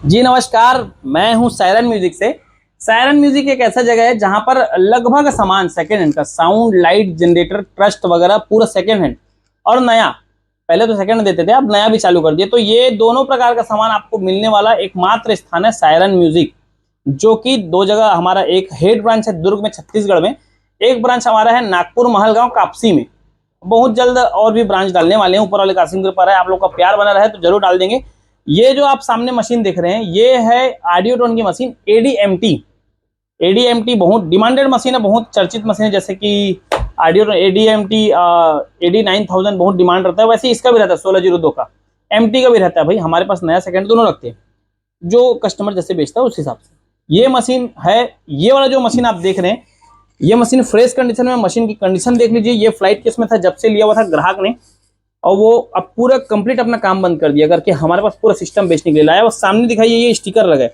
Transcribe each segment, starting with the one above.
जी नमस्कार। मैं हूं सायरन म्यूजिक से। सायरन म्यूजिक एक ऐसा जगह है जहां पर लगभग सामान सेकेंड हैंड का, साउंड, लाइट, जनरेटर, ट्रस्ट वगैरह पूरा सेकेंड हैंड और नया। पहले तो सेकेंड देते थे, अब नया भी चालू कर दिए। तो ये दोनों प्रकार का सामान आपको मिलने वाला एकमात्र स्थान है सायरन म्यूजिक, जो कि दो जगह हमारा, एक हेड ब्रांच है दुर्ग में छत्तीसगढ़ में, एक ब्रांच हमारा है नागपुर महलगांव कापसी में। बहुत जल्द और भी ब्रांच डालने वाले हैं। ऊपर वाले कासिम के ऊपर है, आप लोग का प्यार बना रहे तो जरूर डाल देंगे। ये जो आप सामने मशीन देख रहे हैं ये है ऑडियोटोन की मशीन एडीएमटी। एडीएमटी बहुत डिमांडेड मशीन है, बहुत चर्चित मशीन है। जैसे कि ऑडियो एडीएमटी AD9000 बहुत डिमांड रहता है, वैसे इसका भी रहता है 1602 का। एमटी का भी रहता है भाई, हमारे पास नया सेकंड दोनों रखते हैं, जो कस्टमर जैसे बेचता है उस हिसाब से। ये मशीन है, ये वाला जो मशीन आप देख रहे हैं ये मशीन फ्रेश कंडीशन में। मशीन की कंडीशन देख लीजिए, ये फ्लाइट केस में था जब से लिया हुआ था ग्राहक ने, और वो अब पूरा कंप्लीट अपना काम बंद कर दिया करके हमारे पास पूरा सिस्टम बेचने के लिए लाया। और सामने दिखाइए ये स्टिकर लगा है,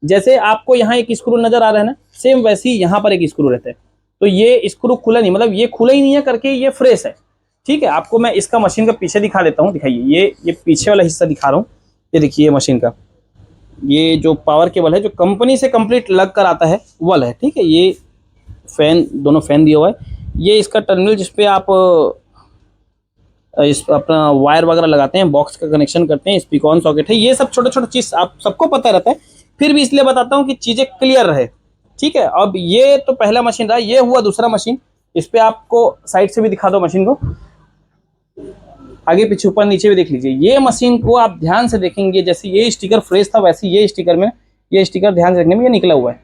जैसे आपको यहाँ एक स्क्रू नजर आ रहा है ना, सेम वैसे ही यहाँ पर एक स्क्रू रहता है। तो ये स्क्रू खुला नहीं, मतलब ये खुला ही नहीं है करके ये फ्रेश है। ठीक है, आपको मैं इसका मशीन का पीछे दिखा देता हूँ। दिखाइए, ये पीछे वाला हिस्सा दिखा रहा हूँ। ये देखिए मशीन का, ये जो पावर केबल है जो कंपनी से कंप्लीट लग कर आता है वल है। ठीक है, ये फैन, दोनों फैन दिया हुआ है। ये इसका टर्मिनल जिसपे आप इस अपना वायर वगैरह लगाते हैं, बॉक्स का कनेक्शन करते हैं, स्पीकॉन सॉकेट है। ये सब छोटे छोटे चीज आप सबको पता रहता है, फिर भी इसलिए बताता हूँ कि चीजें क्लियर रहे। ठीक है, अब ये तो पहला मशीन रहा, ये हुआ दूसरा मशीन। इस पे आपको साइड से भी दिखा दो मशीन को, आगे पीछे ऊपर नीचे भी देख लीजिए। ये मशीन को आप ध्यान से देखेंगे, जैसे ये स्टिकर फ्रेश था वैसे ये स्टिकर में, ये स्टिकर ध्यान से देखने में ये निकला हुआ है।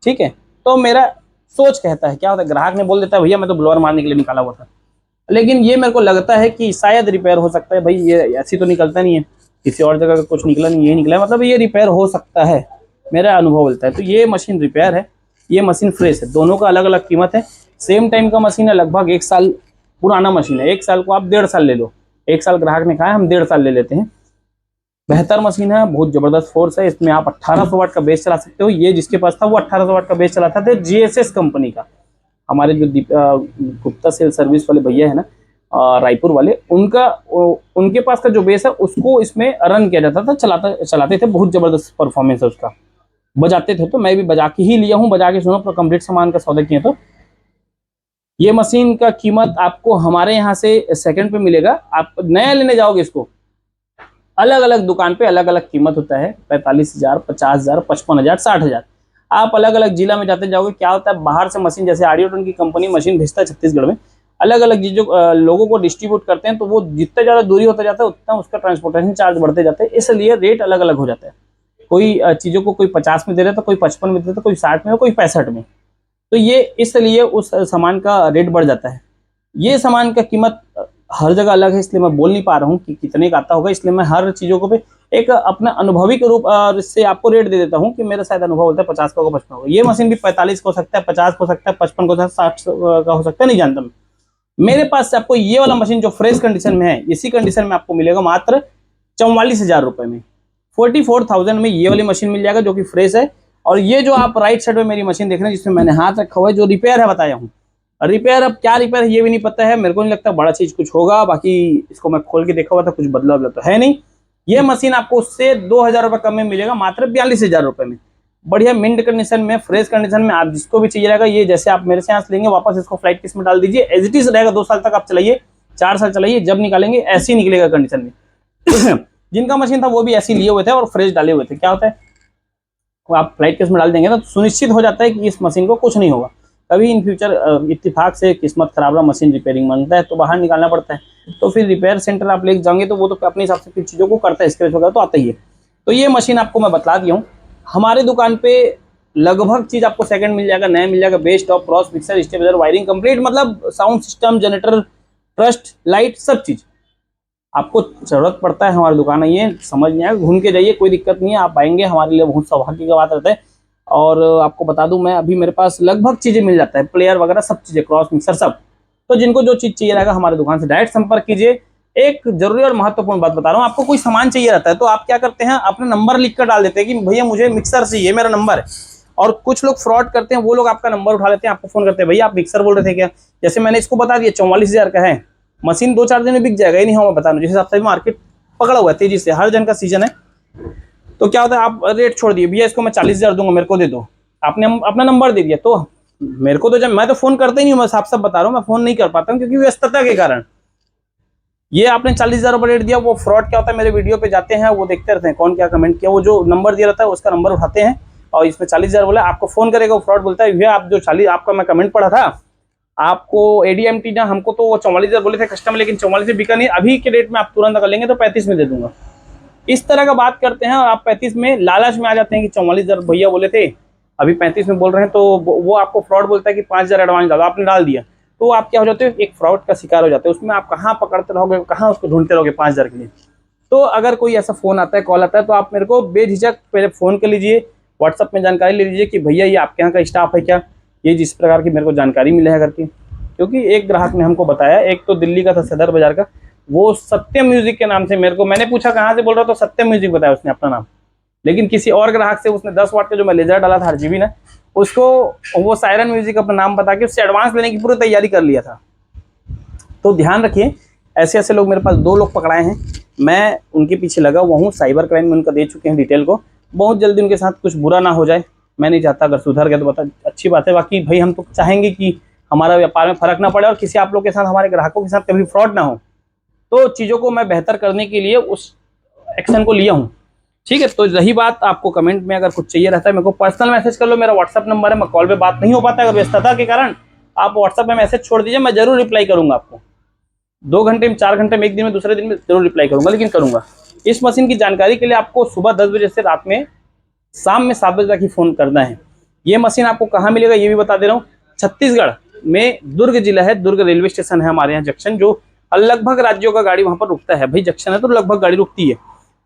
ठीक है, तो मेरा सोच कहता है, क्या होता है ग्राहक ने बोल देता है भैया मैं तो ब्लोअर मारने के लिए निकाला हुआ था, लेकिन ये मेरे को लगता है कि शायद रिपेयर हो सकता है। भाई ये ऐसी तो निकलता नहीं है, किसी और जगह का कुछ निकला नहीं, ये निकला है, मतलब ये रिपेयर हो सकता है, मेरा अनुभव बोलता है। तो ये मशीन रिपेयर है, ये मशीन फ्रेश है। दोनों का अलग अलग कीमत है। सेम टाइम का मशीन है, लगभग 1 साल पुराना मशीन है। 1 साल को आप 1.5 साल ले लो, 1 साल ग्राहक ने कहा है, हम 1.5 साल ले लेते हैं। बेहतर मशीन है, बहुत जबरदस्त फोर्स है इसमें। आप 1800 वाट का बेस चला सकते हो। ये जिसके पास था वो 1800 वाट का बेस चलाता था, जीएसएस कंपनी का। हमारे जो गुप्ता सेल सर्विस वाले भैया है ना, रायपुर वाले, उनके पास का जो बेस है उसको इसमें रन किया जाता था, चलाते थे। बहुत जबरदस्त परफॉर्मेंस है उसका, बजाते थे। तो मैं भी बजा के ही लिया हूँ, बजा के सुनो, कंप्लीट सामान का सौदा किया। तो ये मशीन का कीमत आपको हमारे यहाँ से सेकंड पे मिलेगा। आप नया लेने जाओगे इसको, अलग अलग दुकान पे अलग अलग कीमत होता है, 45,000, 50,000, 55,000, 60,000। आप अलग अलग जिला में जाते जाओगे, क्या होता है बाहर से मशीन, जैसे ऑडियोटोन की कंपनी मशीन भेजता है छत्तीसगढ़ में, अलग अलग चीजों लोगों को डिस्ट्रीब्यूट करते हैं, तो वो जितना ज़्यादा दूरी होता जाता है उतना उसका ट्रांसपोर्टेशन चार्ज बढ़ते जाते हैं, इसलिए रेट अलग अलग हो जाता है। कोई चीज़ों को कोई 50 में दे रहा था, कोई 55 में दे रहा था, कोई 60 में, कोई 65 में। तो ये इसलिए उस सामान का रेट बढ़ जाता है। ये सामान का कीमत हर जगह अलग है, इसलिए मैं बोल नहीं पा रहा हूँ कि कितने का आता होगा। इसलिए मैं हर चीज़ों को पे एक अपना अनुभवी के रूप से आपको रेट दे देता हूँ कि मेरा शायद अनुभव होता है 50 का होगा, 55 होगा। ये मशीन भी 45 का हो सकता है, 50 का हो सकता है, 55 का हो सकता है, 60 का हो सकता है, नहीं जानता मैं। मेरे पास से आपको ये वाला मशीन जो फ्रेश कंडीशन में है, इसी कंडीशन में आपको मिलेगा मात्र 44,000 रुपए में। 44,000 में ये वाली मशीन मिल जाएगा जो कि फ्रेश है। और ये जो आप राइट साइड में मेरी मशीन देख रहे हैं जिसमें मैंने हाथ रखा हुआ है, जो रिपेयर है बताया हूँ। रिपेयर, अब क्या रिपेयर है ये भी नहीं पता है, मेरे को नहीं लगता बड़ा चीज कुछ होगा। बाकी इसको मैं खोल के देखा हुआ था, कुछ बदला बदला तो है नहीं। ये मशीन आपको उससे 2,000 रुपये कम में मिलेगा, मात्र 42,000 रुपए में। बढ़िया मिंट कंडीशन में, फ्रेश कंडीशन में। आप जिसको भी चाहिए रहेगा, ये जैसे आप मेरे से यहाँ से लेंगे, वापस इसको फ्लाइट केस में डाल दीजिए, एज इट इज रहेगा। 2 साल तक आप चलाइए, 4 साल चलाइए, जब निकालेंगे ऐसे ही निकलेगा कंडीशन में। जिनका मशीन था वो भी ऐसे लिए हुए थे और फ्रेश डाले हुए थे। क्या होता है, आप फ्लाइट केस में डाल देंगे ना तो सुनिश्चित हो जाता है कि इस मशीन को कुछ नहीं होगा। कभी इन फ्यूचर इत्तेफाक से किस्मत खराब रहा, मशीन रिपेयरिंग मांगता है तो बाहर निकालना पड़ता है, तो फिर रिपेयर सेंटर आप लेके जाएंगे तो वो तो अपने हिसाब से फिर चीज़ों को करता है, स्क्रैच वगैरह तो आता ही है। तो ये मशीन आपको मैं बतला दिया हूँ। हमारे दुकान पे लगभग चीज़ आपको सेकंड मिल जाएगा, नया मिल जाएगा। Base, top, cross, mixer, stabiliser, wiring complete, मतलब sound system, generator, trust, light, सब चीज़ आपको जरूरत पड़ता है हमारी दुकान है। ये समझ नहीं आएगा, घूम के जाइए, कोई दिक्कत नहीं है। आप आएंगे, हमारे लिए बहुत सौभाग्य की बात रहता है। और आपको बता दूं, मैं अभी मेरे पास लगभग चीज़ें मिल जाता है, प्लेयर वगैरह सब चीज़ें, क्रॉस मिक्सर सब। तो जिनको जो चीज़ चाहिए रहेगा हमारे दुकान से डायरेक्ट संपर्क कीजिए। एक जरूरी और महत्वपूर्ण बात बता रहा हूँ, आपको कोई सामान चाहिए रहता है तो आप क्या करते हैं, अपना नंबर लिख कर डाल देते हैं कि भैया मुझे मिक्सर चाहिए, मेरा नंबर है। और कुछ लोग फ्रॉड करते हैं, वो लोग आपका नंबर उठा लेते हैं, आपको फोन करते हैं, भैया आप मिक्सर बोल रहे थे क्या? जैसे मैंने इसको बता दिया 44,000 का है, मशीन 2-4 दिन में बिक जाएगा, ये नहीं होगा बता रहा हूँ। जिस हिसाब से मार्केट पकड़ा हुआ है तेजी से, हर जन का सीजन है, तो क्या होता है, आप रेट छोड़ दिए, भैया इसको मैं 40,000 दूंगा, मेरे को दे दो, आपने अपना नंबर दे दिया, तो मेरे को तो जब मैं तो फोन करता ही नहीं हूँ, मैं साफ साफ बता रहा हूँ, मैं फोन नहीं कर पाता हूँ क्योंकि व्यस्तता के कारण। ये आपने 40,000 रुपये रेट दिया, वो फ्रॉड क्या होता है, मेरे वीडियो पे जाते हैं, वो देखते रहते हैं कौन क्या कमेंट किया, वो जो नंबर दिया रहता है उसका नंबर उठाते हैं और इसमें 40,000 बोला, आपको फोन करेगा, वो फ्रॉड बोलता है भैया आप जो 40 आपका मैं कमेंट पढ़ा था, आपको एडीएमटी ना, हमको तो वो 44,000 बोले थे कस्टमर, लेकिन 44 में बिका नहीं, अभी के रेट में आप तुरंत अगर लेंगे तो 35 में दे दूंगा। इस तरह का बात करते हैं और आप 35 में लालच में आ जाते हैं कि 44,000 भैया बोले थे, अभी 35 में बोल रहे हैं, तो वो आपको फ्रॉड बोलता है कि 5,000 एडवांस डालो, आपने डाल दिया, तो आप क्या हो जाते हो, एक फ्रॉड का शिकार हो जाते हैं। उसमें आप कहाँ पकड़ते रहोगे, कहाँ उसको ढूंढते रहोगे 5,000 के लिए। तो अगर कोई ऐसा फोन आता है, कॉल आता है, तो आप मेरे को बेझिझक पहले फोन कर लीजिए, व्हाट्सअप में जानकारी ले लीजिए कि भैया ये आपके यहाँ का स्टाफ है क्या, ये जिस प्रकार की मेरे को जानकारी मिले है करके। क्योंकि एक ग्राहक ने हमको बताया, एक तो दिल्ली का था, सदर बाजार का, वो सत्यम म्यूजिक के नाम से मेरे को, मैंने पूछा कहाँ से बोल रहा, तो सत्यम म्यूजिक बताया उसने अपना नाम, लेकिन किसी और ग्राहक से उसने 10 वाट का जो मैं लेजर डाला था आरजीबी ने, उसको वो सायरन म्यूजिक अपना नाम बता के उससे एडवांस लेने की पूरी तैयारी कर लिया था। तो ध्यान रखिए, ऐसे ऐसे लोग मेरे पास 2 लोग पकड़ाए हैं, मैं उनके पीछे लगा हुआ हूँ, साइबर क्राइम में उनका दे चुके हैं डिटेल को, बहुत जल्दी उनके साथ कुछ बुरा ना हो जाए, मैं नहीं चाहता, अगर सुधर गया तो बता अच्छी बात है, बाकी भाई हम तो चाहेंगे कि हमारा व्यापार में फर्क ना पड़े और किसी आप लोग के साथ, हमारे ग्राहकों के साथ कभी फ्रॉड ना हो। तो चीज़ों को मैं बेहतर करने के लिए उस एक्शन को लिया हूँ। ठीक है, तो रही बात, आपको कमेंट में अगर कुछ चाहिए रहता है मेरे को पर्सनल मैसेज कर लो, मेरा व्हाट्सअप नंबर है, मैं कॉल पे बात नहीं हो पाता अगर व्यस्तता के कारण, आप व्हाट्सएप में मैसेज छोड़ दीजिए, मैं जरूर रिप्लाई करूंगा आपको, 2 घंटे में, 4 घंटे में, एक दिन में, दूसरे दिन में जरूर रिप्लाई करूंगा, लेकिन करूंगा। इस मशीन की जानकारी के लिए आपको सुबह 10 बजे से रात में, शाम में 7 बजे तक ही फोन करना है। ये मशीन आपको कहाँ मिलेगा ये भी बता दे रहा हूँ, छत्तीसगढ़ में दुर्ग जिला है, दुर्ग रेलवे स्टेशन है हमारे यहाँ जंक्शन, जो लगभग राज्यों का गाड़ी वहाँ पर रुकता है, भाई जंक्शन है तो लगभग गाड़ी रुकती है,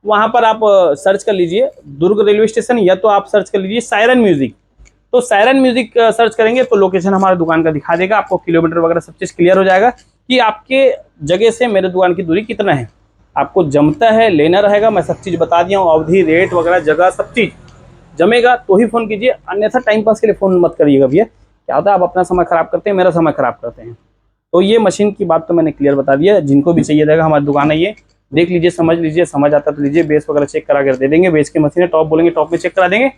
वहाँ पर आप सर्च कर लीजिए दुर्ग रेलवे स्टेशन, या तो आप सर्च कर लीजिए सायरन म्यूजिक। तो सायरन म्यूजिक सर्च करेंगे तो लोकेशन हमारे दुकान का दिखा देगा, आपको किलोमीटर वगैरह सब चीज़ क्लियर हो जाएगा कि आपके जगह से मेरे दुकान की दूरी कितना है, आपको जमता है, लेना रहेगा, मैं सब चीज़ बता दिया हूँ, अवधि, रेट वगैरह, जगह, सब चीज़ जमेगा तो ही फ़ोन कीजिए, अन्यथा टाइम पास के लिए फ़ोन मत करिएगा भैया, क्या होता है आप अपना समय ख़राब करते हैं, मेरा समय ख़राब करते हैं। तो ये मशीन की बात तो मैंने क्लियर बता दिया, जिनको भी चाहिए रहेगा हमारी दुकान है, ये देख लीजिए, समझ लीजिए, समझ आता तो लीजिए, बेस वगैरह चेक करा कर दे देंगे, बेस की मशीन है, टॉप बोलेंगे टॉप में चेक करा देंगे,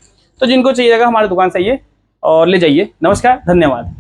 तो जिनको चाहिए रहेगा हमारी दुकान से आइए और ले जाइए। नमस्कार, धन्यवाद।